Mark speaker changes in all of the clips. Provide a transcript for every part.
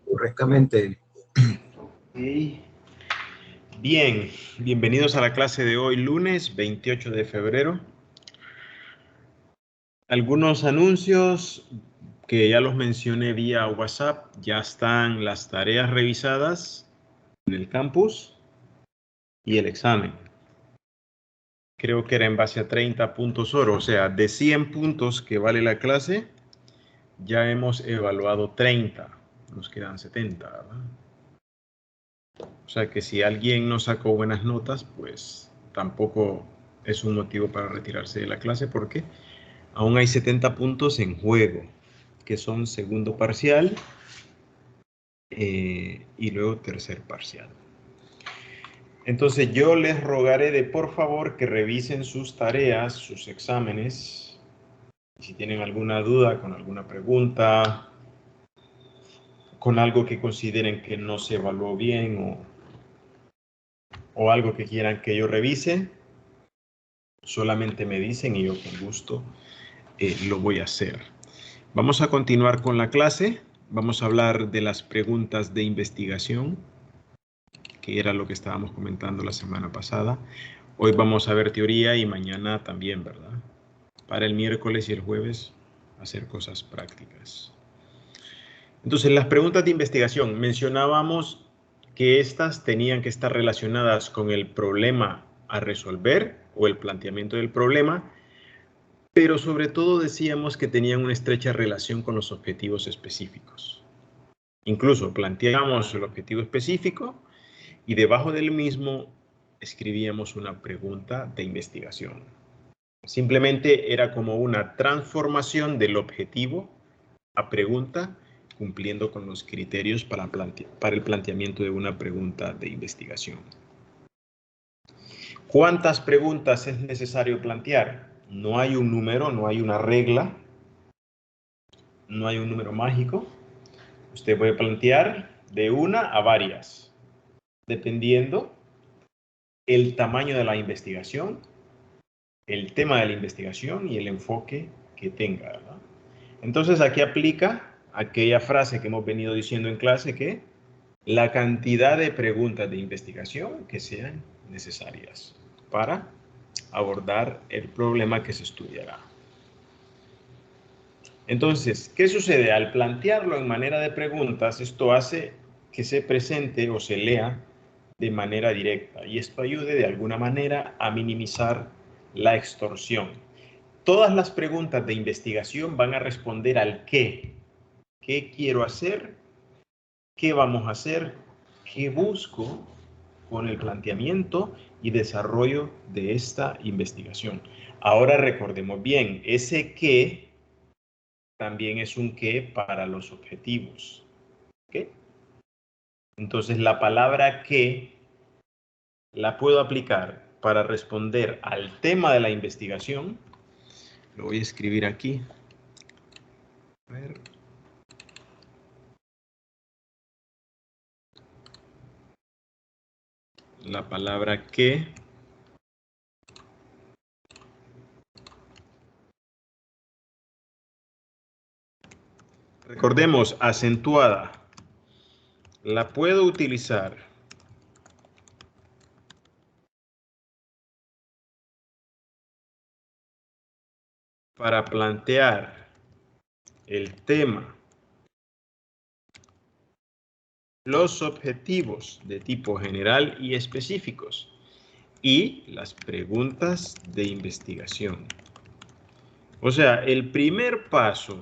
Speaker 1: correctamente.
Speaker 2: Sí. Bien, bienvenidos a la clase de hoy, lunes 28 de febrero. Algunos anuncios que ya los mencioné vía WhatsApp. Ya están las tareas revisadas en el campus y el examen. Creo que era en base a 30 puntos oro, o sea, de 100 puntos que vale la clase, ya hemos evaluado 30. Nos quedan 70, ¿verdad? O sea que si alguien no sacó buenas notas, pues tampoco es un motivo para retirarse de la clase porque aún hay 70 puntos en juego, que son segundo parcial y luego tercer parcial. Entonces yo les rogaré de por favor que revisen sus tareas, sus exámenes. Si tienen alguna duda, con alguna pregunta, con algo que consideren que no se evaluó bien o algo que quieran que yo revise, solamente me dicen y yo con gusto lo voy a hacer. Vamos a continuar con la clase. Vamos a hablar de las preguntas de investigación, que era lo que estábamos comentando la semana pasada. Hoy vamos a ver teoría y mañana también, ¿verdad? Para el miércoles y el jueves hacer cosas prácticas. Entonces, las preguntas de investigación. Mencionábamos que estas tenían que estar relacionadas con el problema a resolver o el planteamiento del problema, pero sobre todo decíamos que tenían una estrecha relación con los objetivos específicos. Incluso planteábamos el objetivo específico y debajo del mismo escribíamos una pregunta de investigación. Simplemente era como una transformación del objetivo a pregunta, cumpliendo con los criterios para el planteamiento de una pregunta de investigación. ¿Cuántas preguntas es necesario plantear? No hay un número, no hay una regla, no hay un número mágico. Usted puede plantear de una a varias, dependiendo el tamaño de la investigación, el tema de la investigación y el enfoque que tenga, ¿verdad? Entonces aquí aplica aquella frase que hemos venido diciendo en clase, que la cantidad de preguntas de investigación que sean necesarias para abordar el problema que se estudiará. Entonces, ¿qué sucede? Al plantearlo en manera de preguntas, esto hace que se presente o se lea de manera directa y esto ayude de alguna manera a minimizar la extorsión. Todas las preguntas de investigación van a responder al qué. ¿Qué quiero hacer? ¿Qué vamos a hacer? ¿Qué busco con el planteamiento y desarrollo de esta investigación? Ahora recordemos bien, ese qué también es un qué para los objetivos. ¿Okay? Entonces la palabra qué la puedo aplicar para responder al tema de la investigación. Lo voy a escribir aquí. A ver. La palabra qué recordemos, acentuada. La puedo utilizar para plantear el tema, los objetivos de tipo general y específicos y las preguntas de investigación. O sea, el primer paso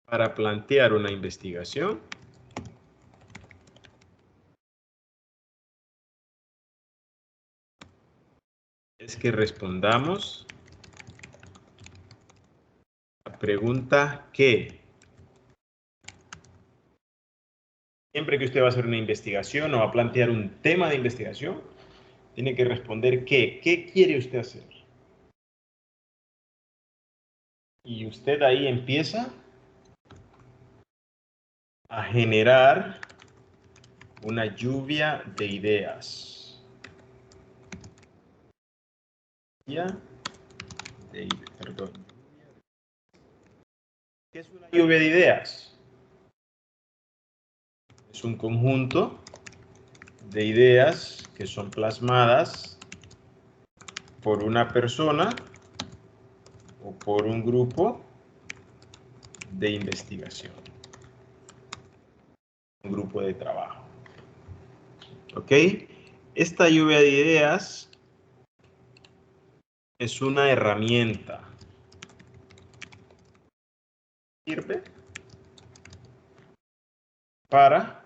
Speaker 2: para plantear una investigación es que respondamos la pregunta ¿qué? Siempre que usted va a hacer una investigación o va a plantear un tema de investigación, tiene que responder ¿qué? ¿Qué quiere usted hacer? Y usted ahí empieza a generar una lluvia de ideas. Perdón. ¿Qué es una lluvia de ideas? Es un conjunto de ideas que son plasmadas por una persona o por un grupo de investigación, un grupo de trabajo. ¿Ok? Esta lluvia de ideas es una herramienta. Sirve para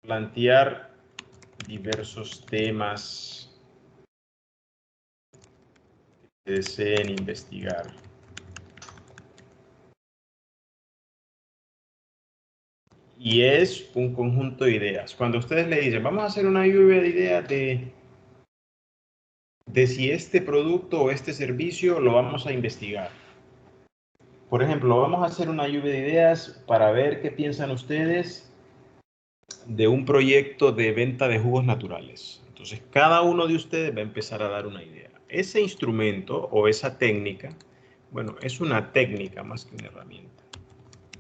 Speaker 2: plantear diversos temas que deseen investigar. Y es un conjunto de ideas. Cuando ustedes le dicen, vamos a hacer una lluvia de ideas de si este producto o este servicio lo vamos a investigar. Por ejemplo, vamos a hacer una lluvia de ideas para ver qué piensan ustedes de un proyecto de venta de jugos naturales. Entonces, cada uno de ustedes va a empezar a dar una idea. Ese instrumento o esa técnica, bueno, es una técnica más que una herramienta.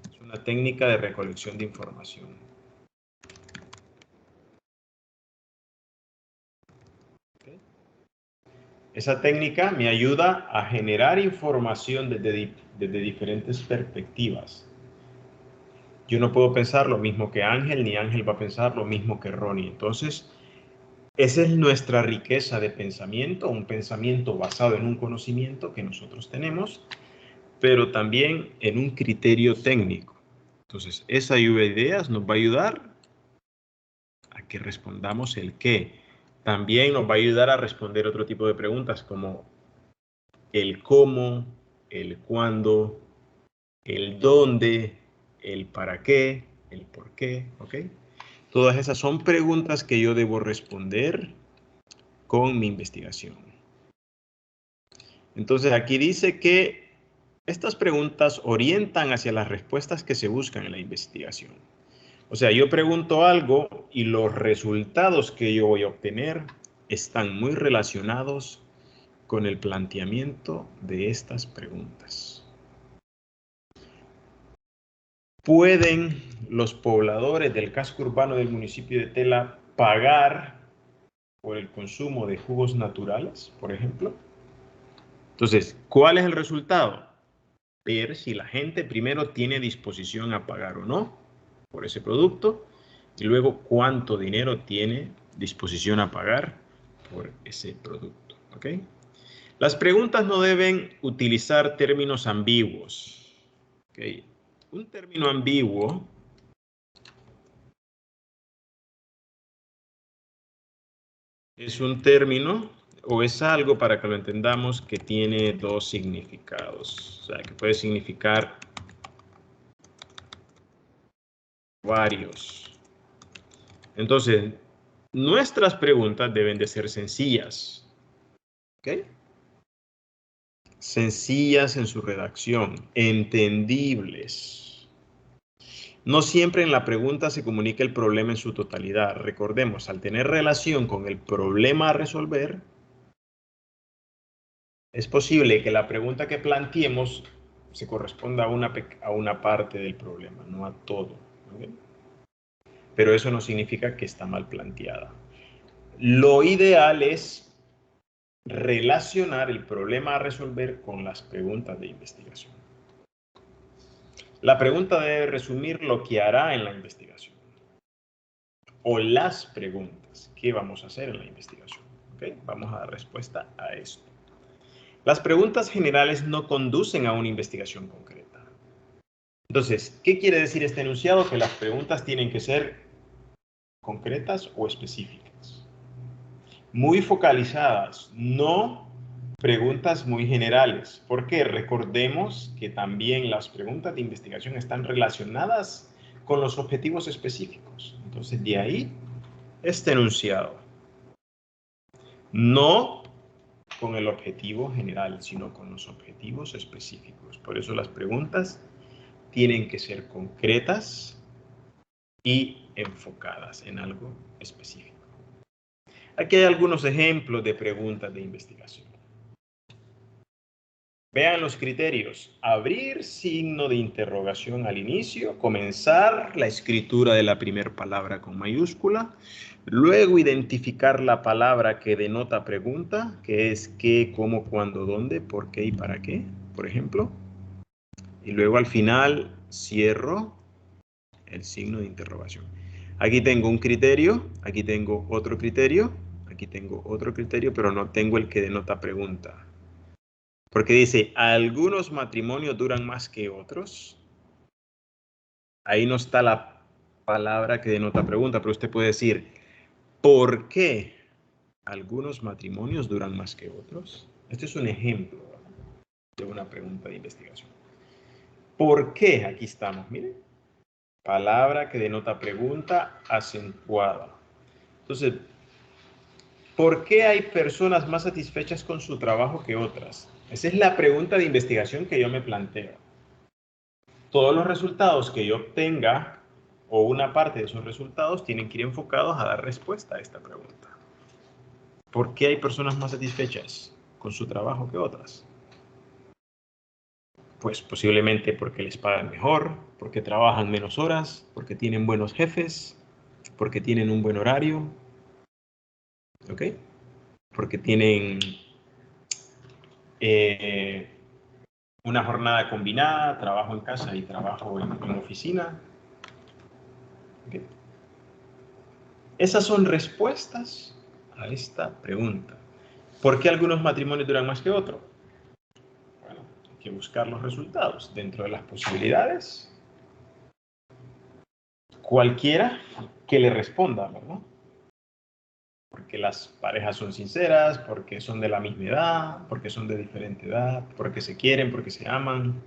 Speaker 2: Es una técnica de recolección de información. ¿Okay? Esa técnica me ayuda a generar información desde diferentes perspectivas. Yo no puedo pensar lo mismo que Ángel, ni Ángel va a pensar lo mismo que Ronnie. Entonces, esa es nuestra riqueza de pensamiento, un pensamiento basado en un conocimiento que nosotros tenemos, pero también en un criterio técnico. Entonces, esa lluvia de ideas nos va a ayudar a que respondamos el qué. También nos va a ayudar a responder otro tipo de preguntas como el cómo, el cuándo, el dónde, el para qué, el por qué, ¿ok? Todas esas son preguntas que yo debo responder con mi investigación. Entonces aquí dice que estas preguntas orientan hacia las respuestas que se buscan en la investigación. O sea, yo pregunto algo y los resultados que yo voy a obtener están muy relacionados con el planteamiento de estas preguntas. ¿Pueden los pobladores del casco urbano del municipio de Tela pagar por el consumo de jugos naturales, por ejemplo? Entonces, ¿cuál es el resultado? Ver si la gente primero tiene disposición a pagar o no por ese producto y luego cuánto dinero tiene disposición a pagar por ese producto. ¿Ok? Las preguntas no deben utilizar términos ambiguos. ¿Ok? Un término ambiguo es un término o es algo, para que lo entendamos, que tiene dos significados. O sea, que puede significar varios. Entonces, nuestras preguntas deben de ser sencillas. ¿Ok? Sencillas en su redacción, entendibles. No siempre en la pregunta se comunica el problema en su totalidad. Recordemos, al tener relación con el problema a resolver, es posible que la pregunta que planteemos se corresponda a una parte del problema, no a todo. ¿Okay? Pero eso no significa que está mal planteada. Lo ideal es relacionar el problema a resolver con las preguntas de investigación. La pregunta debe resumir lo que hará en la investigación o las preguntas que vamos a hacer en la investigación. ¿Okay? Vamos a dar respuesta a esto. Las preguntas generales no conducen a una investigación concreta. Entonces, ¿qué quiere decir este enunciado? Que las preguntas tienen que ser concretas o específicas. Muy focalizadas, no preguntas muy generales. Porque recordemos que también las preguntas de investigación están relacionadas con los objetivos específicos. Entonces, de ahí este enunciado. No con el objetivo general, sino con los objetivos específicos. Por eso las preguntas tienen que ser concretas y enfocadas en algo específico. Aquí hay algunos ejemplos de preguntas de investigación. Vean los criterios. Abrir signo de interrogación al inicio, comenzar la escritura de la primera palabra con mayúscula, luego identificar la palabra que denota pregunta, que es qué, cómo, cuándo, dónde, por qué y para qué, por ejemplo. Y luego al final cierro el signo de interrogación. Aquí tengo un criterio, aquí tengo otro criterio, aquí tengo otro criterio, pero no tengo el que denota pregunta. Porque dice, algunos matrimonios duran más que otros. Ahí no está la palabra que denota pregunta, pero usted puede decir, ¿por qué algunos matrimonios duran más que otros? Este es un ejemplo de una pregunta de investigación. ¿Por qué? Aquí estamos, miren. Palabra que denota pregunta acentuada. Entonces, ¿por qué hay personas más satisfechas con su trabajo que otras? Esa es la pregunta de investigación que yo me planteo. Todos los resultados que yo obtenga o una parte de esos resultados tienen que ir enfocados a dar respuesta a esta pregunta. ¿Por qué hay personas más satisfechas con su trabajo que otras? Pues posiblemente porque les pagan mejor, porque trabajan menos horas, porque tienen buenos jefes, porque tienen un buen horario, ¿ok? Porque tienen una jornada combinada, trabajo en casa y trabajo en oficina. ¿Okay? Esas son respuestas a esta pregunta. ¿Por qué algunos matrimonios duran más que otros? Bueno, hay que buscar los resultados dentro de las posibilidades. Cualquiera que le responda, ¿verdad? Porque las parejas son sinceras, porque son de la misma edad, porque son de diferente edad, porque se quieren, porque se aman,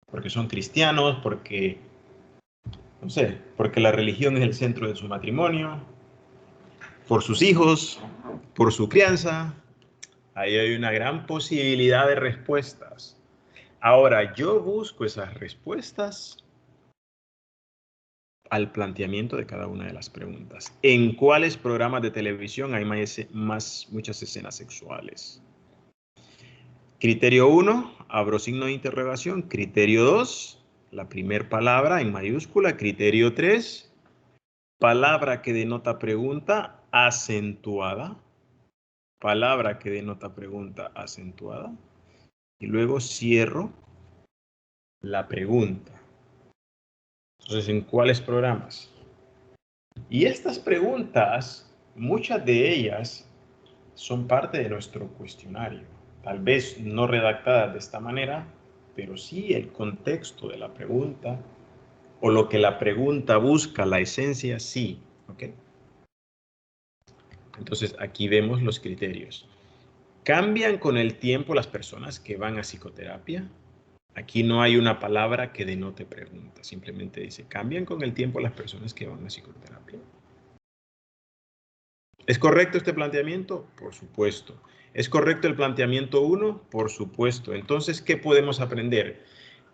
Speaker 2: porque son cristianos, porque, no sé, porque la religión es el centro de su matrimonio, por sus hijos, por su crianza. Ahí hay una gran posibilidad de respuestas. Ahora, yo busco esas respuestas al planteamiento de cada una de las preguntas. ¿En cuáles programas de televisión hay muchas escenas sexuales? Criterio 1, abro signo de interrogación. Criterio 2, la primera palabra en mayúscula. Criterio 3, palabra que denota pregunta acentuada. Palabra que denota pregunta acentuada. Y luego cierro la pregunta. Entonces, ¿en cuáles programas? Y estas preguntas, muchas de ellas son parte de nuestro cuestionario. Tal vez no redactadas de esta manera, pero sí el contexto de la pregunta o lo que la pregunta busca, la esencia, sí. ¿Okay? Entonces, aquí vemos los criterios. ¿Cambian con el tiempo las personas que van a psicoterapia? Aquí no hay una palabra que denote pregunta, simplemente dice, ¿cambian con el tiempo las personas que van a psicoterapia? ¿Es correcto este planteamiento? Por supuesto. ¿Es correcto el planteamiento 1? Por supuesto. Entonces, ¿qué podemos aprender?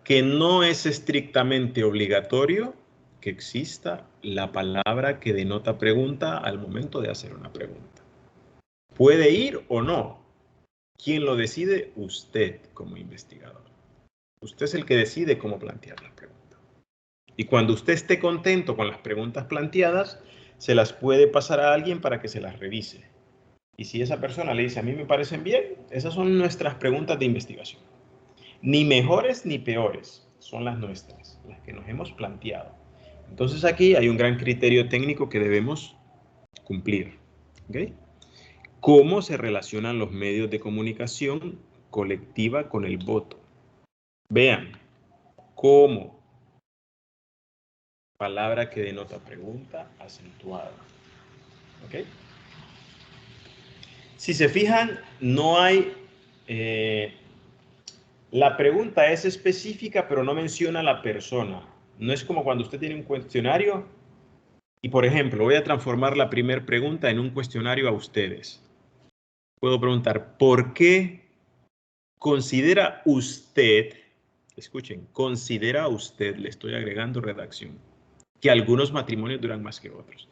Speaker 2: Que no es estrictamente obligatorio que exista la palabra que denota pregunta al momento de hacer una pregunta. ¿Puede ir o no? ¿Quién lo decide? Usted como investigador. Usted es el que decide cómo plantear la pregunta. Y cuando usted esté contento con las preguntas planteadas, se las puede pasar a alguien para que se las revise. Y si esa persona le dice, a mí me parecen bien, esas son nuestras preguntas de investigación. Ni mejores ni peores, son las nuestras, las que nos hemos planteado. Entonces aquí hay un gran criterio técnico que debemos cumplir. ¿Okay? ¿Cómo se relacionan los medios de comunicación colectiva con el voto? Vean, ¿cómo? Palabra que denota pregunta acentuada. ¿Ok? Si se fijan, no hay... la pregunta es específica, pero no menciona a la persona. No es como cuando usted tiene un cuestionario y, por ejemplo, voy a transformar la primera pregunta en un cuestionario a ustedes. Puedo preguntar, ¿por qué considera usted, escuchen, considera usted, le estoy agregando redacción, que algunos matrimonios duran más que otros?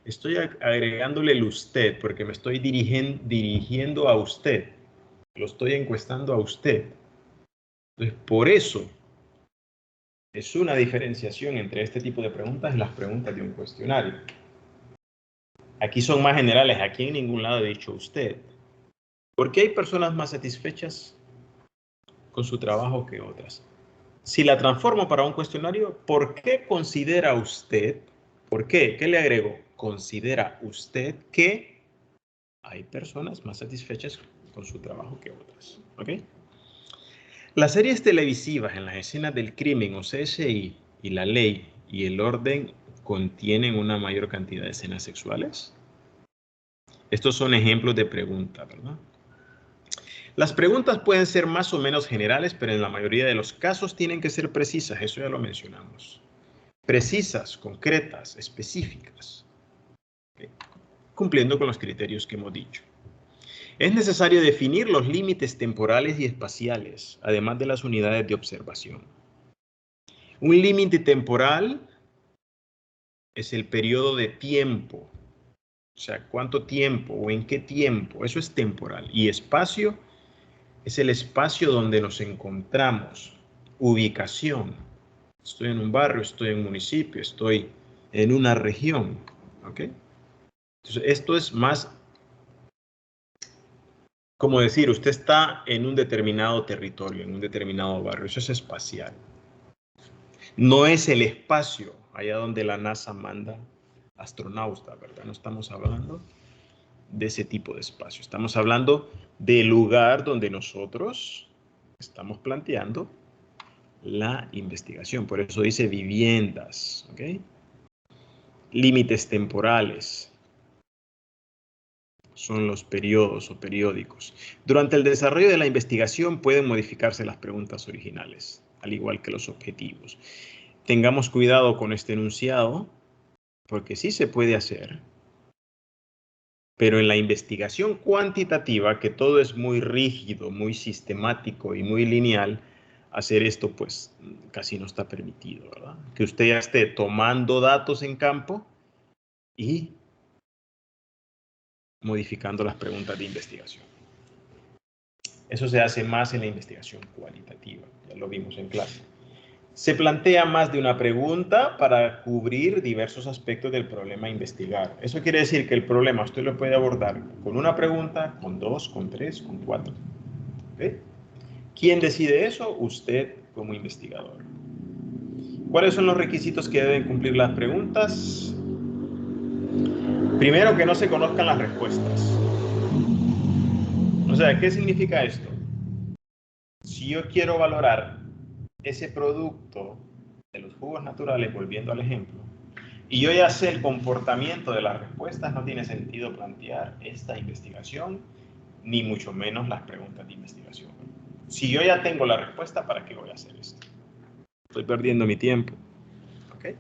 Speaker 2: Estoy agregándole el usted porque me estoy dirigiendo a usted. Lo estoy encuestando a usted. Entonces, por eso es una diferenciación entre este tipo de preguntas y las preguntas de un cuestionario. Aquí son más generales. Aquí en ningún lado he dicho usted. ¿Por qué hay personas más satisfechas con su trabajo que otras? Si la transformo para un cuestionario, ¿por qué considera usted, por qué, qué le agrego? ¿Considera usted que hay personas más satisfechas con su trabajo que otras? ¿Ok? Las series televisivas en las escenas del crimen o CSI y la ley y el orden contienen una mayor cantidad de escenas sexuales. Estos son ejemplos de preguntas, ¿verdad? Las preguntas pueden ser más o menos generales, pero en la mayoría de los casos tienen que ser precisas, eso ya lo mencionamos. Precisas, concretas, específicas, ¿okay? Cumpliendo con los criterios que hemos dicho. Es necesario definir los límites temporales y espaciales, además de las unidades de observación. Un límite temporal es el periodo de tiempo, o sea, cuánto tiempo o en qué tiempo, eso es temporal. Y espacio es el espacio donde nos encontramos, ubicación. Estoy en un barrio, estoy en un municipio, estoy en una región, ¿ok? Entonces, esto es más como decir, usted está en un determinado territorio, en un determinado barrio, eso es espacial. No es el espacio allá donde la NASA manda astronautas, ¿verdad? No estamos hablando de ese tipo de espacio. Estamos hablando del lugar donde nosotros estamos planteando la investigación. Por eso dice viviendas, ¿ok? Límites temporales son los periodos o periódicos. Durante el desarrollo de la investigación pueden modificarse las preguntas originales, al igual que los objetivos. Tengamos cuidado con este enunciado, porque sí se puede hacer, pero en la investigación cuantitativa, que todo es muy rígido, muy sistemático y muy lineal, hacer esto pues casi no está permitido, ¿verdad? Que usted ya esté tomando datos en campo y modificando las preguntas de investigación. Eso se hace más en la investigación cualitativa, ya lo vimos en clase. Se plantea más de una pregunta para cubrir diversos aspectos del problema a investigar. Eso quiere decir que el problema usted lo puede abordar con una pregunta, con dos, con tres, con cuatro. ¿Okay? ¿Quién decide eso? Usted como investigador. ¿Cuáles son los requisitos que deben cumplir las preguntas? Primero, que no se conozcan las respuestas. O sea, ¿qué significa esto? Si yo quiero valorar ese producto de los jugos naturales, volviendo al ejemplo, y yo ya sé el comportamiento de las respuestas, no tiene sentido plantear esta investigación, ni mucho menos las preguntas de investigación. Si yo ya tengo la respuesta, ¿para qué voy a hacer esto? Estoy perdiendo mi tiempo. ¿Okay?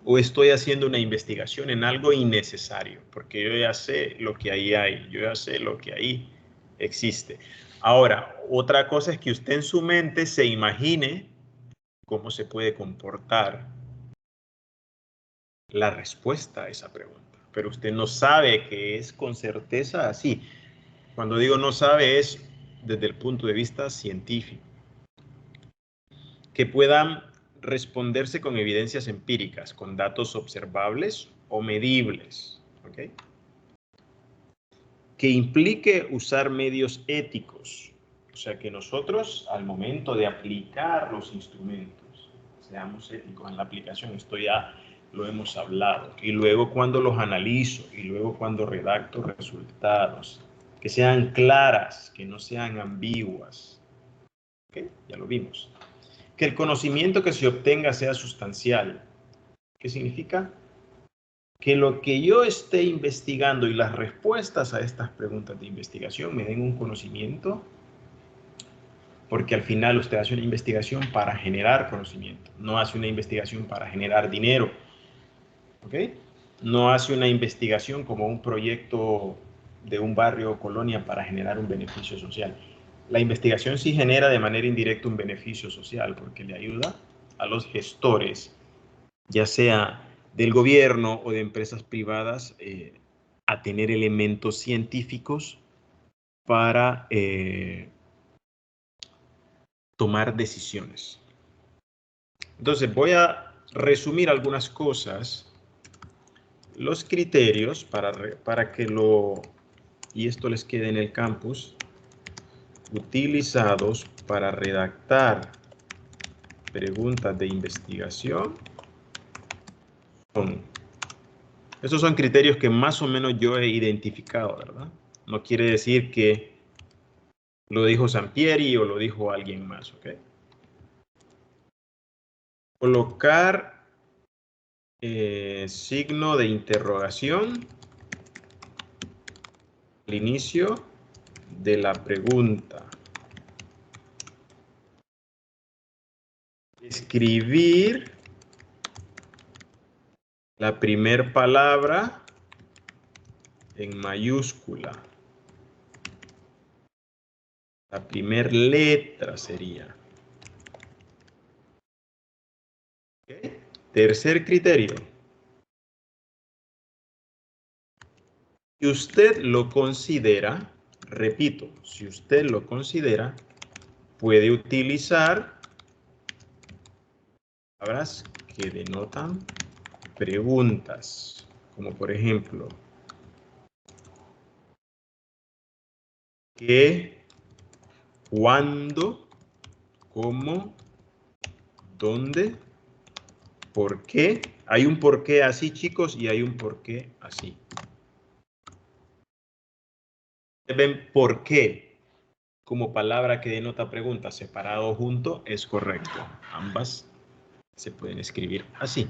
Speaker 2: O estoy haciendo una investigación en algo innecesario, porque yo ya sé lo que ahí hay, yo ya sé lo que ahí existe. Ahora, otra cosa es que usted en su mente se imagine cómo se puede comportar la respuesta a esa pregunta, pero usted no sabe que es con certeza así. Cuando digo no sabe es desde el punto de vista científico. Que puedan responderse con evidencias empíricas, con datos observables o medibles, ¿ok? Que implique usar medios éticos, o sea, que nosotros al momento de aplicar los instrumentos, seamos éticos en la aplicación, esto ya lo hemos hablado, y luego cuando los analizo, y luego cuando redacto resultados, que sean claras, que no sean ambiguas, ¿ok? Ya lo vimos. Que el conocimiento que se obtenga sea sustancial. ¿Qué significa? Que lo que yo esté investigando y las respuestas a estas preguntas de investigación me den un conocimiento, porque al final usted hace una investigación para generar conocimiento, no hace una investigación para generar dinero, ¿ok? No hace una investigación como un proyecto de un barrio o colonia para generar un beneficio social. La investigación sí genera de manera indirecta un beneficio social, porque le ayuda a los gestores, ya sea del gobierno o de empresas privadas, a tener elementos científicos para tomar decisiones. Entonces voy a resumir algunas cosas, los criterios para que y esto les quede en el campus, utilizados para redactar preguntas de investigación. Estos son criterios que más o menos yo he identificado, ¿verdad? No quiere decir que lo dijo Sampieri o lo dijo alguien más, ¿ok? Colocar signo de interrogación al inicio de la pregunta. Escribir la primera palabra en mayúscula. La primera letra sería. ¿Okay? Tercer criterio. Si usted lo considera, repito, si usted lo considera, puede utilizar palabras que denotan preguntas, como por ejemplo, ¿qué? ¿Cuándo? ¿Cómo? ¿Dónde? ¿Por qué? Hay un por qué así, chicos, y hay un por qué así. Ven, ¿por qué? Como palabra que denota pregunta, separado o junto, es correcto. Ambas se pueden escribir así.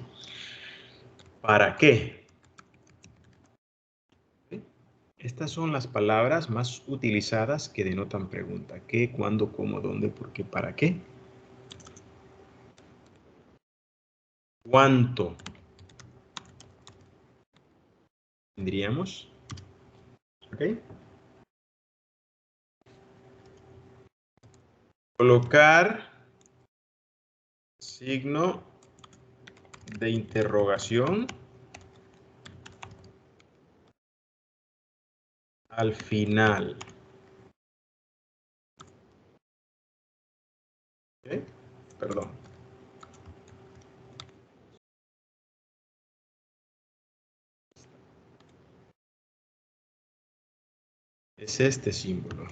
Speaker 2: ¿Para qué? Estas son las palabras más utilizadas que denotan pregunta. ¿Qué? ¿Cuándo? ¿Cómo? ¿Dónde? ¿Por qué? ¿Para qué? ¿Cuánto? Tendríamos. ¿Ok? Colocar signo de interrogación al final. ¿Ok? Perdón. Es este símbolo.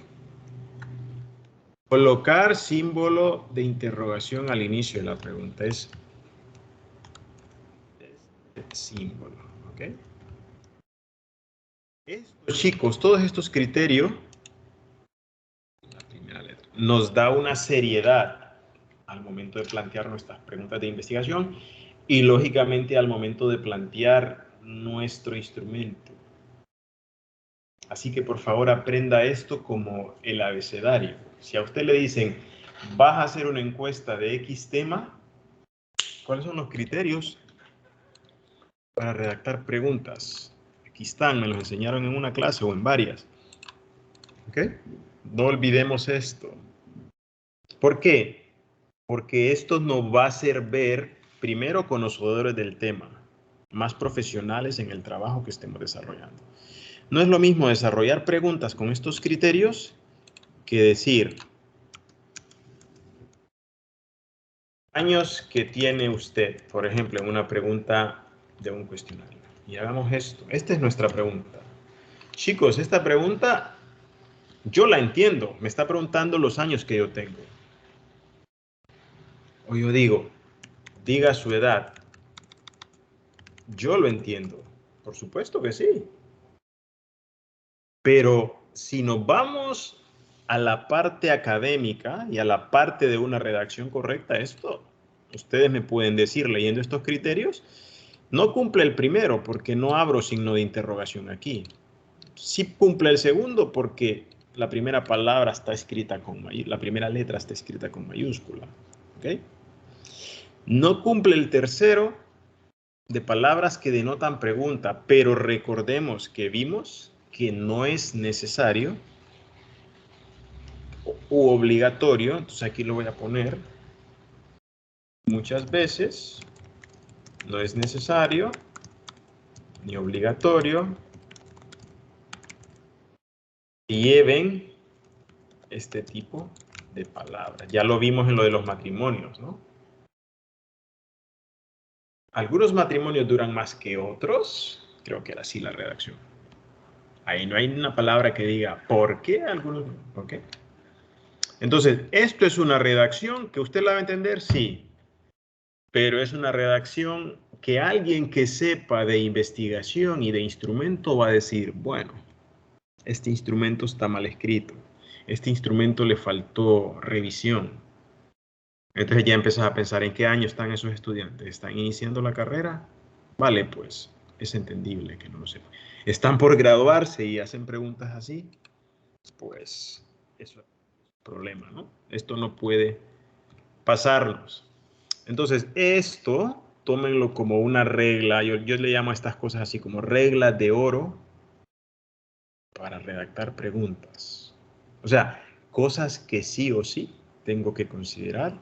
Speaker 2: Colocar símbolo de interrogación al inicio de la pregunta es este símbolo. ¿Ok? Chicos, todos estos criterios, la primera letra, nos da una seriedad al momento de plantear nuestras preguntas de investigación y lógicamente al momento de plantear nuestro instrumento. Así que por favor aprenda esto como el abecedario. Si a usted le dicen, vas a hacer una encuesta de X tema, ¿cuáles son los criterios para redactar preguntas? Aquí están, me los enseñaron en una clase o en varias. ¿Ok? No olvidemos esto. ¿Por qué? Porque esto nos va a hacer ver, primero, conocedores del tema, más profesionales en el trabajo que estemos desarrollando. No es lo mismo desarrollar preguntas con estos criterios que decir años que tiene usted, por ejemplo, en una pregunta de un cuestionario. Y hagamos esto. Esta es nuestra pregunta. Chicos, esta pregunta yo la entiendo. Me está preguntando los años que yo tengo. O yo digo, diga su edad. Yo lo entiendo. Por supuesto que sí. Pero si nos vamos a la parte académica y a la parte de una redacción correcta, esto, ustedes me pueden decir leyendo estos criterios, no cumple el primero porque no abro signo de interrogación aquí. Sí cumple el segundo porque la primera palabra está escrita con mayúscula, la primera letra está escrita con mayúscula. ¿Okay? No cumple el tercero de palabras que denotan pregunta, pero recordemos que vimos que no es necesario u obligatorio, entonces aquí lo voy a poner. Muchas veces no es necesario ni obligatorio que lleven este tipo de palabras. Ya lo vimos en lo de los matrimonios, ¿no? Algunos matrimonios duran más que otros. Creo que era así la redacción. Ahí no hay una palabra que diga ¿por qué algunos? ¿Ok? Entonces, esto es una redacción que usted la va a entender, sí. Pero es una redacción que alguien que sepa de investigación y de instrumento va a decir, bueno, este instrumento está mal escrito. Este instrumento le faltó revisión. Entonces ya empezás a pensar en qué año están esos estudiantes. ¿Están iniciando la carrera? Vale, pues es entendible que no lo sepan. ¿Están por graduarse y hacen preguntas así? Pues eso es un problema, ¿no? Esto no puede pasarnos. Entonces, esto, tómenlo como una regla. Yo le llamo a estas cosas así como reglas de oro para redactar preguntas. O sea, cosas que sí o sí tengo que considerar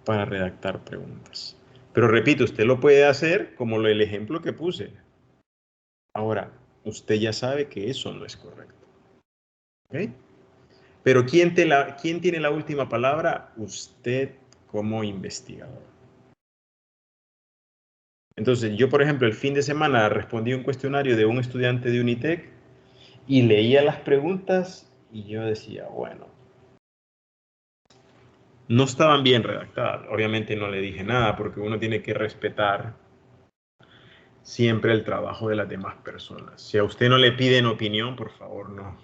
Speaker 2: para redactar preguntas. Pero repito, usted lo puede hacer como el ejemplo que puse. Ahora, usted ya sabe que eso no es correcto. ¿Ok? Pero ¿quién tiene la última palabra? Usted como investigador. Entonces, yo, por ejemplo, el fin de semana respondí un cuestionario de un estudiante de Unitec y leía las preguntas y yo decía, bueno, no estaban bien redactadas. Obviamente no le dije nada porque uno tiene que respetar siempre el trabajo de las demás personas. Si a usted no le piden opinión, por favor, no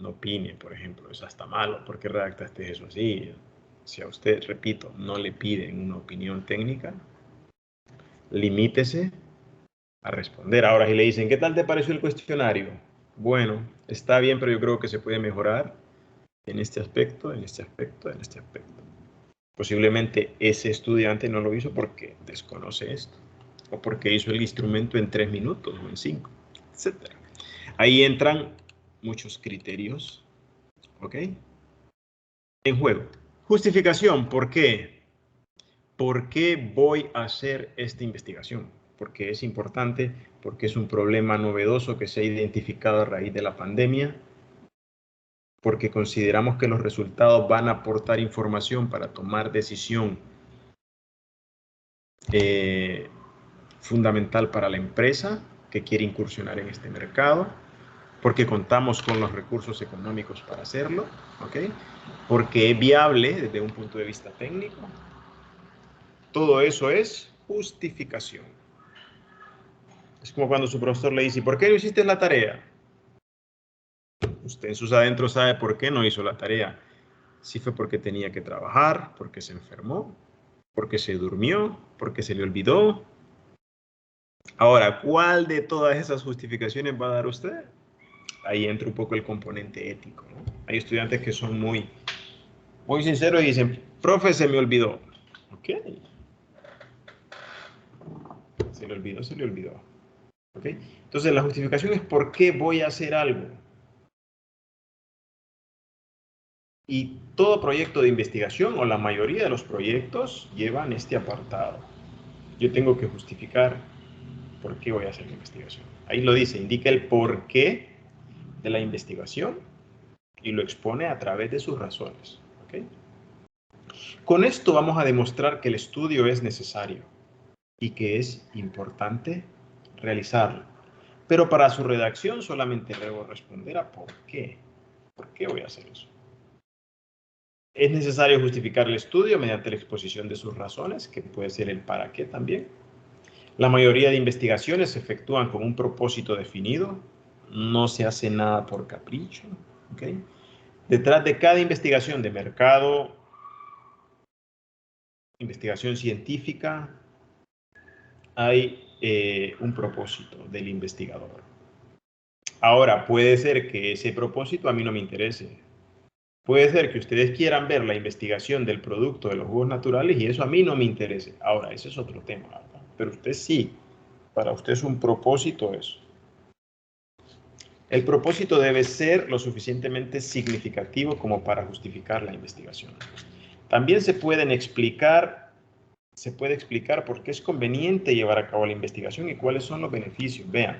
Speaker 2: opine, por ejemplo. Eso está malo. ¿Por qué redactaste eso así? Si a usted, repito, no le piden una opinión técnica, limítese a responder. Ahora, si le dicen, ¿qué tal te pareció el cuestionario? Bueno, está bien, pero yo creo que se puede mejorar en este aspecto, en este aspecto, en este aspecto. Posiblemente ese estudiante no lo hizo porque desconoce esto, o porque hizo el instrumento en 3 minutos o en 5, etc. Ahí entran muchos criterios, ¿ok? En juego. Justificación, ¿por qué? ¿Por qué voy a hacer esta investigación? Porque es importante, porque es un problema novedoso que se ha identificado a raíz de la pandemia, porque consideramos que los resultados van a aportar información para tomar decisión fundamental para la empresa que quiere incursionar en este mercado, porque contamos con los recursos económicos para hacerlo, ¿ok? Porque es viable desde un punto de vista técnico. Todo eso es justificación. Es como cuando su profesor le dice, ¿por qué no hiciste la tarea? Usted en sus adentros sabe por qué no hizo la tarea. Si fue porque tenía que trabajar, porque se enfermó, porque se durmió, porque se le olvidó. Ahora, ¿cuál de todas esas justificaciones va a dar usted? Ahí entra un poco el componente ético, ¿no? Hay estudiantes que son muy sinceros y dicen, profe, se me olvidó. Ok. Se le olvidó, se le olvidó. Ok. Entonces, la justificación es por qué voy a hacer algo. Y todo proyecto de investigación o la mayoría de los proyectos llevan este apartado. Yo tengo que justificar por qué voy a hacer la investigación. Ahí lo dice, indica el porqué de la investigación y lo expone a través de sus razones. ¿Okay? Con esto vamos a demostrar que el estudio es necesario y que es importante realizarlo. Pero para su redacción solamente debo responder a por qué. ¿Por qué voy a hacer eso? Es necesario justificar el estudio mediante la exposición de sus razones, que puede ser el para qué también. La mayoría de investigaciones se efectúan con un propósito definido, no se hace nada por capricho. ¿Okay? Detrás de cada investigación de mercado, investigación científica, hay un propósito del investigador. Ahora, puede ser que ese propósito a mí no me interese. Puede ser que ustedes quieran ver la investigación del producto de los jugos naturales y eso a mí no me interese. Ahora, ese es otro tema, ¿verdad? Pero usted sí, para usted es un propósito eso. El propósito debe ser lo suficientemente significativo como para justificar la investigación. También se puede explicar por qué es conveniente llevar a cabo la investigación y cuáles son los beneficios. Vean,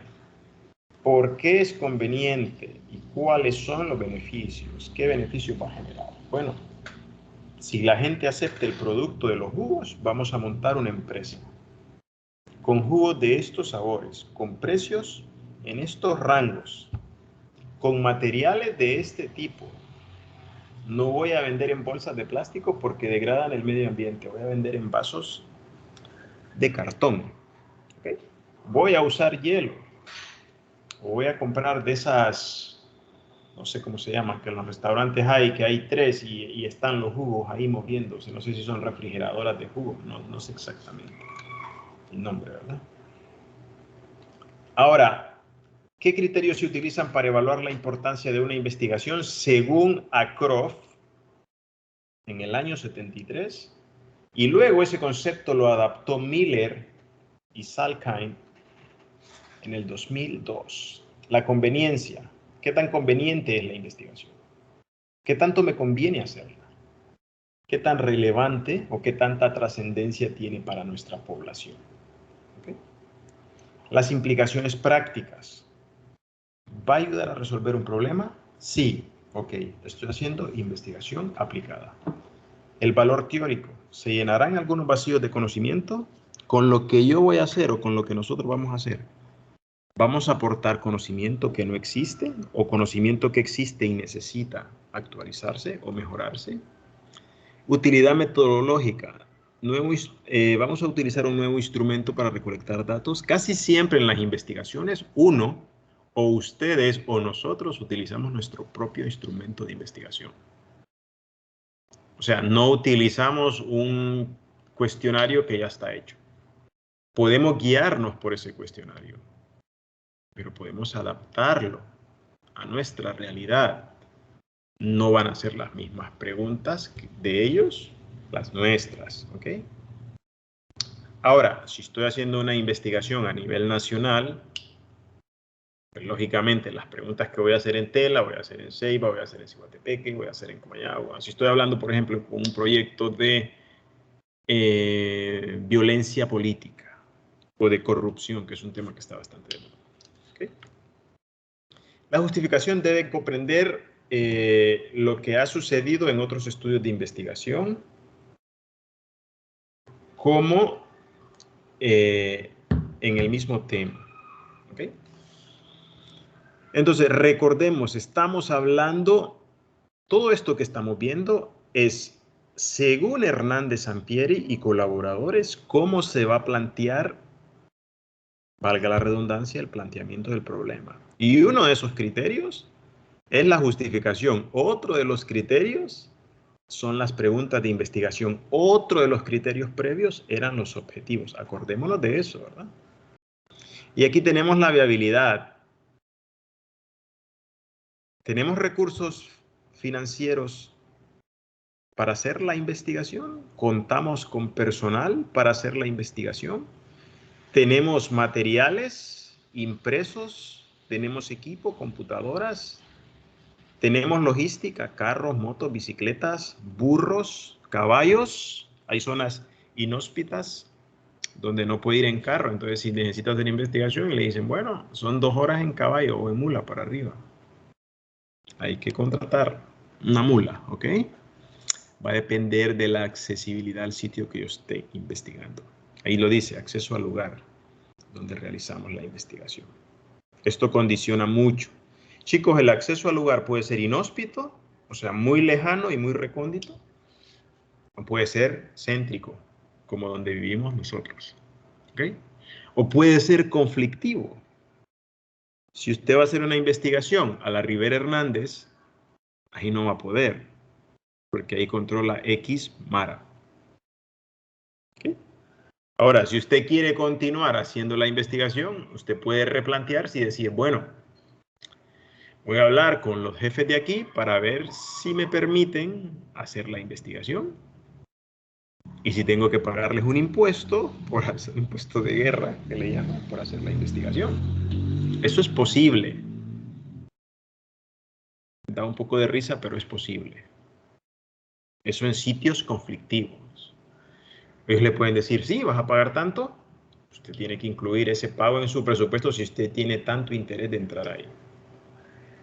Speaker 2: ¿Por qué es conveniente y cuáles son los beneficios? ¿Qué beneficios va a generar? Bueno, si la gente acepta el producto de los jugos, vamos a montar una empresa con jugos de estos sabores, con precios en estos rangos, con materiales de este tipo. No voy a vender en bolsas de plástico porque degradan el medio ambiente. Voy a vender en vasos de cartón. ¿Okay? Voy a usar hielo. O voy a comprar de esas, no sé cómo se llaman, que en los restaurantes hay, que hay tres y están los jugos ahí moviéndose. No sé si son refrigeradoras de jugos. No sé exactamente el nombre, ¿verdad? Ahora, ¿qué criterios se utilizan para evaluar la importancia de una investigación? Según Acroft, en el año 73, y luego ese concepto lo adaptó Miller y Salkind en el 2002. La conveniencia. ¿Qué tan conveniente es la investigación? ¿Qué tanto me conviene hacerla? ¿Qué tan relevante o qué tanta trascendencia tiene para nuestra población? ¿Okay? Las implicaciones prácticas. ¿Va a ayudar a resolver un problema? Sí. Ok, estoy haciendo investigación aplicada. El valor teórico. ¿Se llenarán algunos vacíos de conocimiento? Con lo que yo voy a hacer o con lo que nosotros vamos a hacer, ¿vamos a aportar conocimiento que no existe o conocimiento que existe y necesita actualizarse o mejorarse? Utilidad metodológica. Vamos a utilizar un nuevo instrumento para recolectar datos. Casi siempre en las investigaciones, uno o ustedes o nosotros utilizamos nuestro propio instrumento de investigación. O sea, no utilizamos un cuestionario que ya está hecho. Podemos guiarnos por ese cuestionario, pero podemos adaptarlo a nuestra realidad. No van a ser las mismas preguntas de ellos, las nuestras, ¿ok? Ahora, si estoy haciendo una investigación a nivel nacional, pues, lógicamente las preguntas que voy a hacer en Tela, voy a hacer en Ceiba, voy a hacer en Ciguatepeque, voy a hacer en Comayagua. Si estoy hablando, por ejemplo, con un proyecto de violencia política o de corrupción, que es un tema que está bastante de moda. ¿Okay? La justificación debe comprender lo que ha sucedido en otros estudios de investigación, como en el mismo tema. ¿Okay? Entonces, recordemos, estamos hablando, todo esto que estamos viendo es, según Hernández Sampieri y colaboradores, cómo se va a plantear, valga la redundancia, el planteamiento del problema. Y uno de esos criterios es la justificación. Otro de los criterios son las preguntas de investigación. Otro de los criterios previos eran los objetivos. Acordémonos de eso, ¿verdad? Y aquí tenemos la viabilidad. ¿Tenemos recursos financieros para hacer la investigación? ¿Contamos con personal para hacer la investigación? ¿Tenemos materiales impresos? ¿Tenemos equipo, computadoras? ¿Tenemos logística, carros, motos, bicicletas, burros, caballos? Hay zonas inhóspitas donde no puede ir en carro. Entonces, si necesita hacer investigación, le dicen, bueno, son 2 horas en caballo o en mula para arriba. Hay que contratar una mula, ¿ok? Va a depender de la accesibilidad al sitio que yo esté investigando. Ahí lo dice, acceso al lugar donde realizamos la investigación. Esto condiciona mucho. Chicos, el acceso al lugar puede ser inhóspito, o sea, muy lejano y muy recóndito, o puede ser céntrico, como donde vivimos nosotros. ¿Okay? O puede ser conflictivo. Si usted va a hacer una investigación a la Rivera Hernández, ahí no va a poder, porque ahí controla X Mara. ¿Okay? Ahora, si usted quiere continuar haciendo la investigación, usted puede replantearse y decir, bueno, voy a hablar con los jefes de aquí para ver si me permiten hacer la investigación. Y si tengo que pagarles un impuesto, por hacer un impuesto de guerra, que le llaman, por hacer la investigación. Eso es posible. Da un poco de risa, pero es posible. Eso en sitios conflictivos. Ellos le pueden decir, sí, vas a pagar tanto, Usted tiene que incluir ese pago en su presupuesto si usted tiene tanto interés de entrar ahí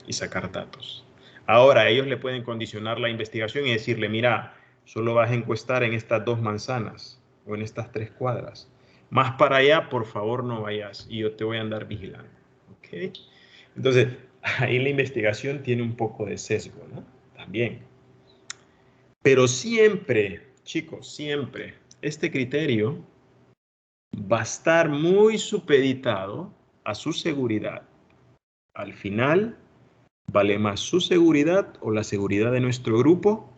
Speaker 2: y sacar datos. Ahora, ellos le pueden condicionar la investigación y decirle, mira, solo vas a encuestar en estas 2 manzanas o en estas 3 cuadras. Más para allá, por favor, no vayas y yo te voy a andar vigilando. ¿Ok? Entonces, ahí la investigación tiene un poco de sesgo, ¿no? También. Pero siempre, chicos, siempre, este criterio va a estar muy supeditado a su seguridad. Al final, ¿vale más su seguridad o la seguridad de nuestro grupo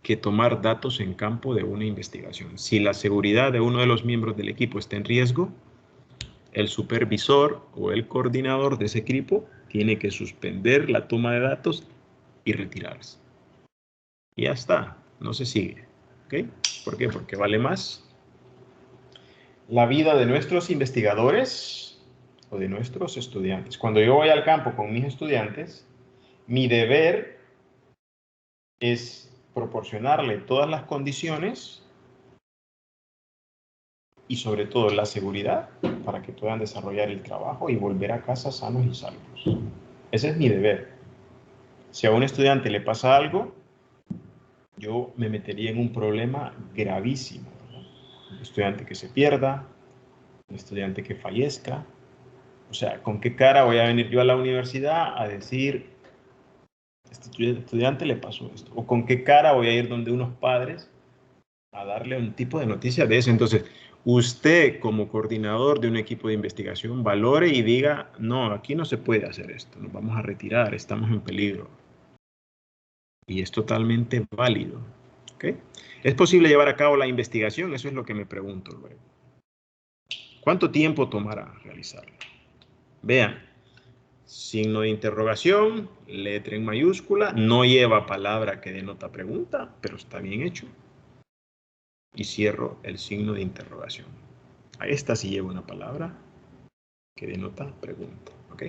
Speaker 2: que tomar datos en campo de una investigación? Si la seguridad de uno de los miembros del equipo está en riesgo, el supervisor o el coordinador de ese equipo tiene que suspender la toma de datos y retirarse. Y ya está, no se sigue. ¿Ok? ¿Por qué? Porque vale más la vida de nuestros investigadores o de nuestros estudiantes. Cuando yo voy al campo con mis estudiantes, mi deber es proporcionarle todas las condiciones y sobre todo la seguridad para que puedan desarrollar el trabajo y volver a casa sanos y salvos. Ese es mi deber. Si a un estudiante le pasa algo, yo me metería en un problema gravísimo, ¿verdad? Un estudiante que se pierda, un estudiante que fallezca. O sea, ¿con qué cara voy a venir yo a la universidad a decir, este estudiante le pasó esto? ¿O con qué cara voy a ir donde unos padres a darle un tipo de noticia de eso? Entonces, usted como coordinador de un equipo de investigación valore y diga, no, aquí no se puede hacer esto, nos vamos a retirar, estamos en peligro. Y es totalmente válido. ¿Okay? ¿Es posible llevar a cabo la investigación? Eso es lo que me pregunto luego. ¿Cuánto tiempo tomará realizarla? Vean, signo de interrogación, letra en mayúscula, no lleva palabra que denota pregunta, pero está bien hecho. Y cierro el signo de interrogación. A esta sí lleva una palabra que denota pregunta. ¿Ok?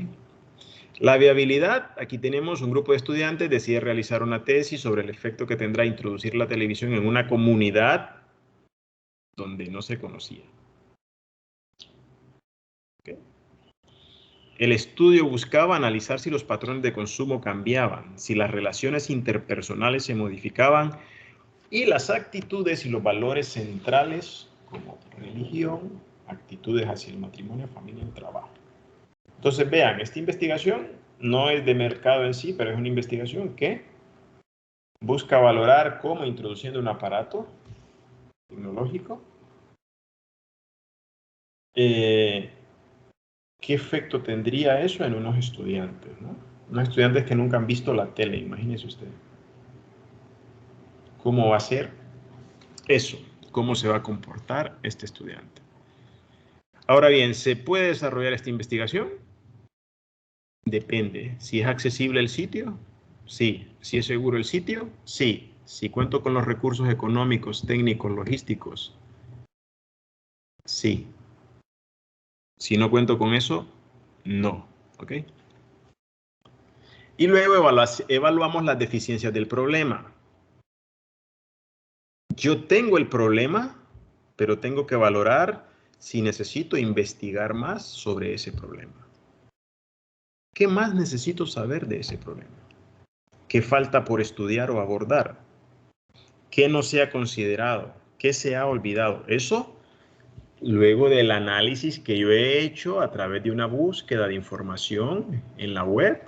Speaker 2: La viabilidad, aquí tenemos un grupo de estudiantes decide realizar una tesis sobre el efecto que tendrá introducir la televisión en una comunidad donde no se conocía. ¿Okay? El estudio buscaba analizar si los patrones de consumo cambiaban, si las relaciones interpersonales se modificaban y las actitudes y los valores centrales como religión, actitudes hacia el matrimonio, familia y trabajo. Entonces vean, esta investigación no es de mercado en sí, pero es una investigación que busca valorar cómo introduciendo un aparato tecnológico, qué efecto tendría eso en unos estudiantes, ¿no? Unos estudiantes que nunca han visto la tele, imagínese usted. ¿Cómo va a ser eso? ¿Cómo se va a comportar este estudiante? Ahora bien, ¿se puede desarrollar esta investigación? Depende. Si es accesible el sitio, sí. Si es seguro el sitio, sí. Si cuento con los recursos económicos, técnicos, logísticos, sí. Si no cuento con eso, no. ¿Ok? Y luego evaluamos las deficiencias del problema. Yo tengo el problema, pero tengo que valorar si necesito investigar más sobre ese problema. ¿Qué más necesito saber de ese problema? ¿Qué falta por estudiar o abordar? ¿Qué no se ha considerado? ¿Qué se ha olvidado? Eso luego del análisis que yo he hecho a través de una búsqueda de información en la web.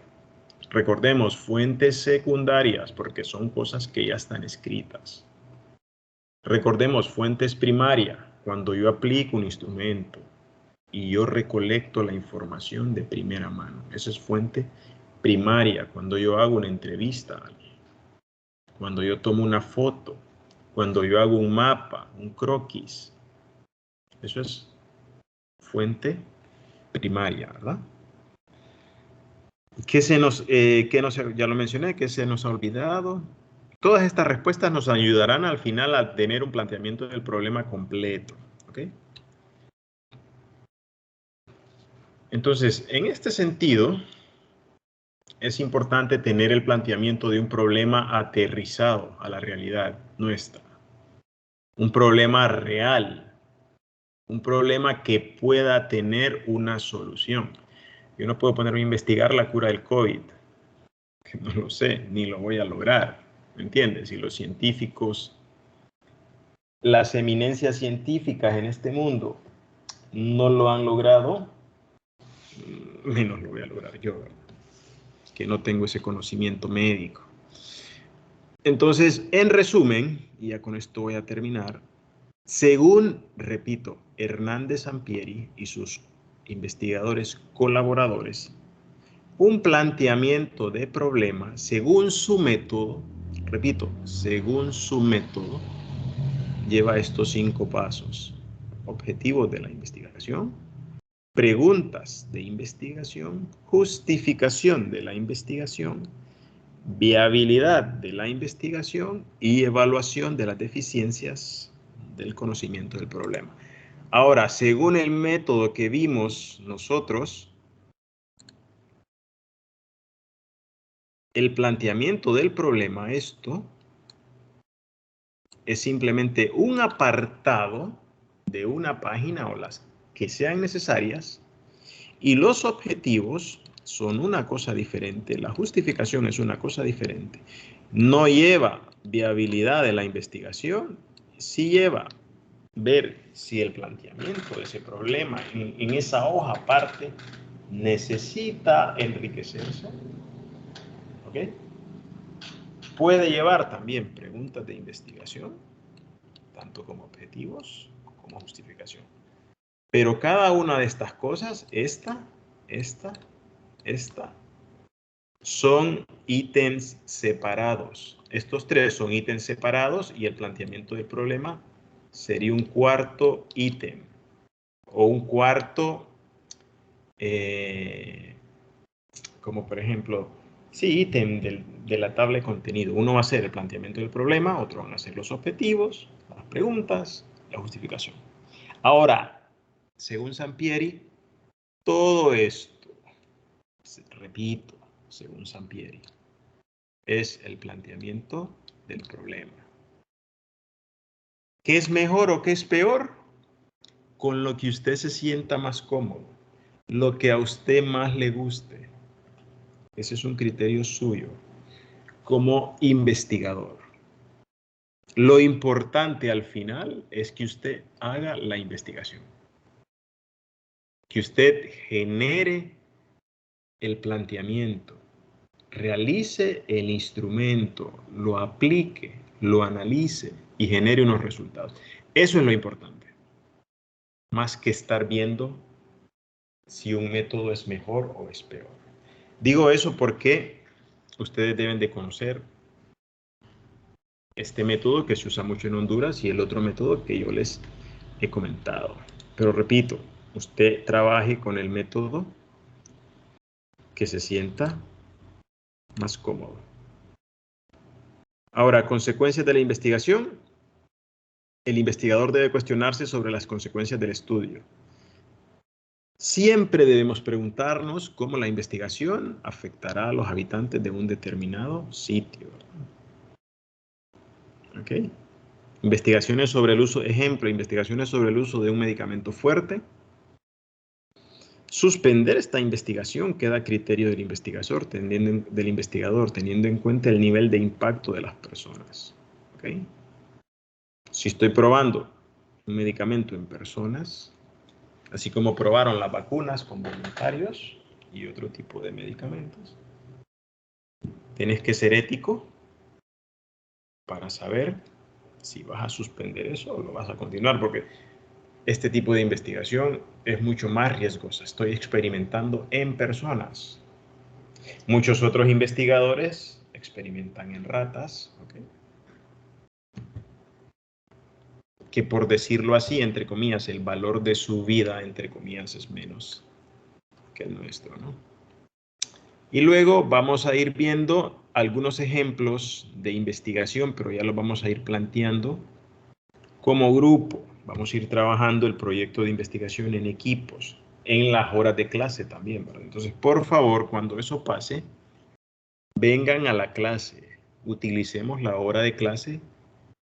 Speaker 2: Recordemos, fuentes secundarias, porque son cosas que ya están escritas. Recordemos, fuentes primarias, cuando yo aplico un instrumento y yo recolecto la información de primera mano. Esa es fuente primaria, cuando yo hago una entrevista a alguien, cuando yo tomo una foto, cuando yo hago un mapa, un croquis. Eso es fuente primaria, ¿verdad? Ya lo mencioné, ¿qué se nos ha olvidado? Todas estas respuestas nos ayudarán al final a tener un planteamiento del problema completo. ¿Ok? Entonces, en este sentido, es importante tener el planteamiento de un problema aterrizado a la realidad nuestra. Un problema real. Un problema que pueda tener una solución. Yo no puedo ponerme a investigar la cura del COVID, que no lo sé, ni lo voy a lograr. ¿Me entiendes? Y los científicos, las eminencias científicas en este mundo no lo han logrado, menos lo voy a lograr yo, ¿verdad? Que no tengo ese conocimiento médico. Entonces, en resumen, y ya con esto voy a terminar, según, repito, Hernández Sampieri y sus investigadores colaboradores, un planteamiento de problema, según su método, repito, según su método, lleva estos 5 pasos. Objetivos de la investigación, preguntas de investigación, justificación de la investigación, viabilidad de la investigación y evaluación de las deficiencias del conocimiento del problema. Ahora, según el método que vimos nosotros, el planteamiento del problema, esto es simplemente un apartado de una página o las que sean necesarias, y los objetivos son una cosa diferente, la justificación es una cosa diferente. No lleva viabilidad de la investigación, sí lleva ver si el planteamiento de ese problema en esa hoja aparte necesita enriquecerse, ¿ok? Puede llevar también preguntas de investigación, tanto como objetivos como justificación. Pero cada una de estas cosas, esta, son ítems separados. Estos 3 son ítems separados y el planteamiento del problema sería un cuarto ítem o un cuarto, como por ejemplo, sí, ítem de la tabla de contenido. Uno va a ser el planteamiento del problema, otro van a ser los objetivos, las preguntas, la justificación. Ahora, según Sampieri, todo esto, repito, según Sampieri, es el planteamiento del problema. ¿Qué es mejor o qué es peor? Con lo que usted se sienta más cómodo, lo que a usted más le guste. Ese es un criterio suyo como investigador. Lo importante al final es que usted haga la investigación, que usted genere el planteamiento, realice el instrumento, lo aplique, lo analice y genere unos resultados. Eso es lo importante, más que estar viendo si un método es mejor o es peor. Digo eso porque ustedes deben de conocer este método que se usa mucho en Honduras y el otro método que yo les he comentado. Pero repito, usted trabaje con el método que se sienta más cómodo. Ahora, consecuencias de la investigación. El investigador debe cuestionarse sobre las consecuencias del estudio. Siempre debemos preguntarnos cómo la investigación afectará a los habitantes de un determinado sitio. ¿Ok? Investigaciones sobre el uso, ejemplo, investigaciones sobre el uso de un medicamento fuerte. Suspender esta investigación queda a criterio del investigador, teniendo en cuenta el nivel de impacto de las personas. ¿Ok? Si estoy probando un medicamento en personas, así como probaron las vacunas con voluntarios y otro tipo de medicamentos, tienes que ser ético para saber si vas a suspender eso o lo vas a continuar, porque este tipo de investigación es mucho más riesgosa. Estoy experimentando en personas. Muchos otros investigadores experimentan en ratas, ¿okay? Que por decirlo así, entre comillas, el valor de su vida, entre comillas, es menos que el nuestro, ¿no? Y luego vamos a ir viendo algunos ejemplos de investigación, pero ya los vamos a ir planteando como grupo. Vamos a ir trabajando el proyecto de investigación en equipos, en las horas de clase también, ¿verdad? Entonces, por favor, cuando eso pase, vengan a la clase. Utilicemos la hora de clase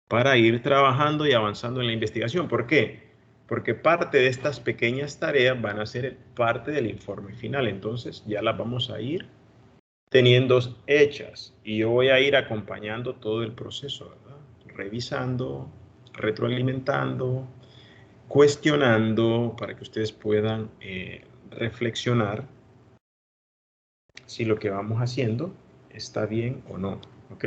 Speaker 2: para ir trabajando y avanzando en la investigación. ¿Por qué? porque parte de estas pequeñas tareas van a ser parte del informe final. Entonces ya las vamos a ir teniendo hechas y yo voy a ir acompañando todo el proceso, ¿verdad? Revisando, retroalimentando, cuestionando para que ustedes puedan reflexionar si lo que vamos haciendo está bien o no, ¿ok?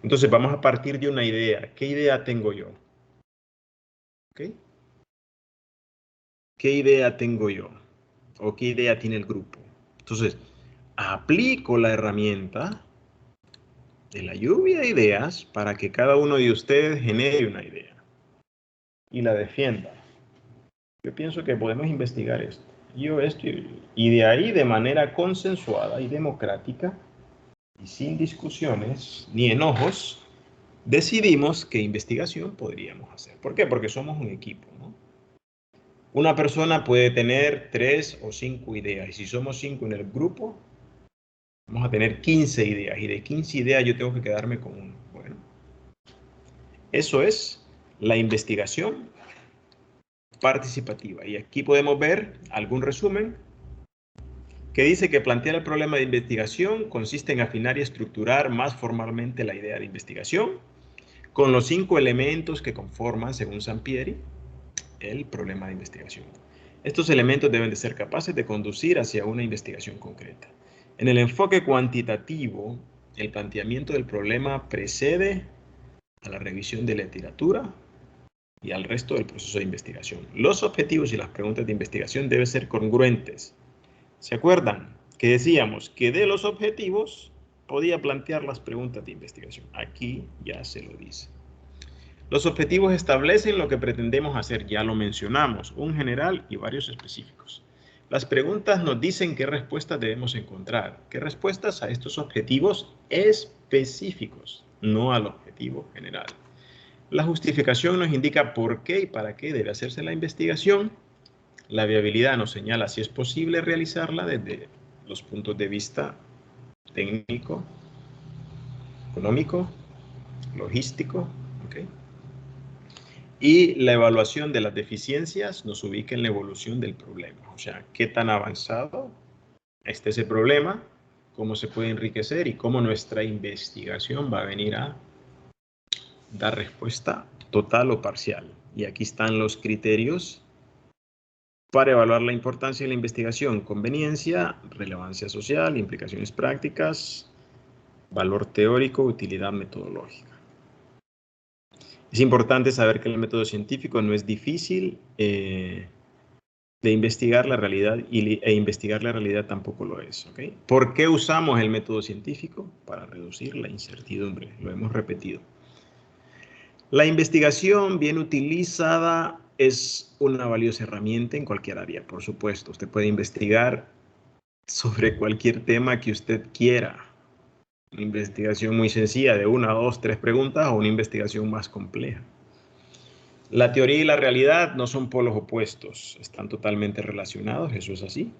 Speaker 2: Entonces vamos a partir de una idea. ¿Qué idea tengo yo? ¿Ok? ¿Qué idea tengo yo? ¿O qué idea tiene el grupo? Entonces, aplico la herramienta de la lluvia de ideas para que cada uno de ustedes genere una idea y la defienda. Yo pienso que podemos investigar esto. Y de ahí, de manera consensuada y democrática, y sin discusiones ni enojos, decidimos qué investigación podríamos hacer. ¿Por qué? Porque somos un equipo, ¿no? Una persona puede tener 3 o 5 ideas, y si somos 5 en el grupo, vamos a tener 15 ideas, y de 15 ideas yo tengo que quedarme con una. Bueno, eso es la investigación participativa. Y aquí podemos ver algún resumen que dice que plantear el problema de investigación consiste en afinar y estructurar más formalmente la idea de investigación con los 5 elementos que conforman, según Sampieri, el problema de investigación. Estos elementos deben de ser capaces de conducir hacia una investigación concreta. En el enfoque cuantitativo, el planteamiento del problema precede a la revisión de la literatura y al resto del proceso de investigación. Los objetivos y las preguntas de investigación deben ser congruentes. ¿Se acuerdan que decíamos que de los objetivos podía plantear las preguntas de investigación? Aquí ya se lo dice. Los objetivos establecen lo que pretendemos hacer, ya lo mencionamos, un general y varios específicos. Las preguntas nos dicen qué respuestas debemos encontrar, qué respuestas a estos objetivos específicos, no al objetivo general. La justificación nos indica por qué y para qué debe hacerse la investigación. La viabilidad nos señala si es posible realizarla desde los puntos de vista técnico, económico, logístico, ¿ok? Y la evaluación de las deficiencias nos ubica en la evolución del problema. O sea, qué tan avanzado está ese problema, cómo se puede enriquecer y cómo nuestra investigación va a venir a dar respuesta total o parcial. Y aquí están los criterios para evaluar la importancia de la investigación: conveniencia, relevancia social, implicaciones prácticas, valor teórico, utilidad metodológica. Es importante saber que el método científico no es difícil de investigar la realidad e investigar la realidad tampoco lo es. ¿Okay? ¿Por qué usamos el método científico? Para reducir la incertidumbre, lo hemos repetido. La investigación bien utilizada es una valiosa herramienta en cualquier área, por supuesto. Usted puede investigar sobre cualquier tema que usted quiera. Una investigación muy sencilla de 1, 2, 3 preguntas o una investigación más compleja. La teoría y la realidad no son polos opuestos, están totalmente relacionados, eso es así.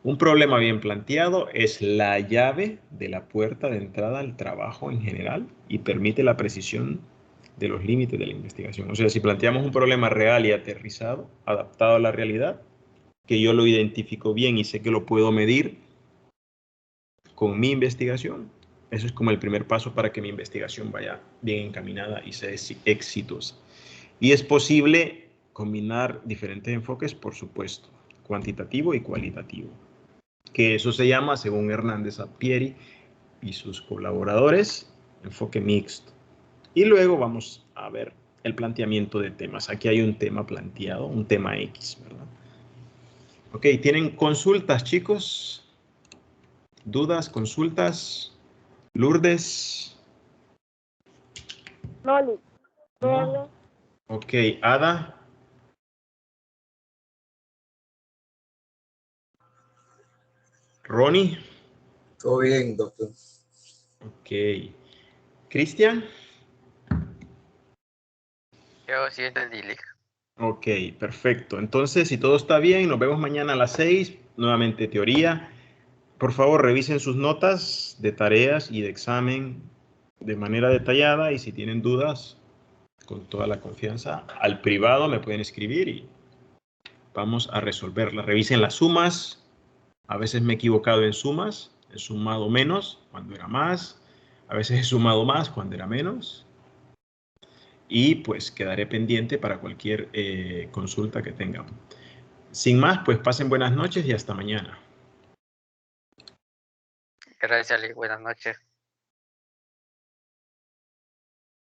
Speaker 2: Un problema bien planteado es la llave de la puerta de entrada al trabajo en general y permite la precisión de los límites de la investigación. O sea, si planteamos un problema real y aterrizado, adaptado a la realidad, que yo lo identifico bien y sé que lo puedo medir con mi investigación, eso es como el primer paso para que mi investigación vaya bien encaminada y sea exitosa. Y es posible combinar diferentes enfoques, por supuesto, cuantitativo y cualitativo, que eso se llama, según Hernández Sampieri y sus colaboradores, enfoque mixto. Y luego vamos a ver el planteamiento de temas. Aquí hay un tema planteado, un tema X, ¿verdad? Ok, ¿tienen consultas, chicos? ¿Dudas, consultas? ¿Lourdes?
Speaker 1: No.
Speaker 2: No. Ok, Ada. Ronnie.
Speaker 3: Todo bien, doctor.
Speaker 2: Ok. Cristian.
Speaker 4: Yo sí entendí, Lick.
Speaker 2: Ok, perfecto. Entonces, si todo está bien, nos vemos mañana a las 6. Nuevamente teoría. Por favor, revisen sus notas de tareas y de examen de manera detallada, y si tienen dudas, con toda la confianza, al privado me pueden escribir y vamos a resolverla. Revisen las sumas. A veces me he equivocado en sumas. He sumado menos cuando era más. A veces he sumado más cuando era menos. Y pues quedaré pendiente para cualquier consulta que tengan. Sin más, pues pasen buenas noches y hasta mañana.
Speaker 4: Gracias, Lick. Buenas noches.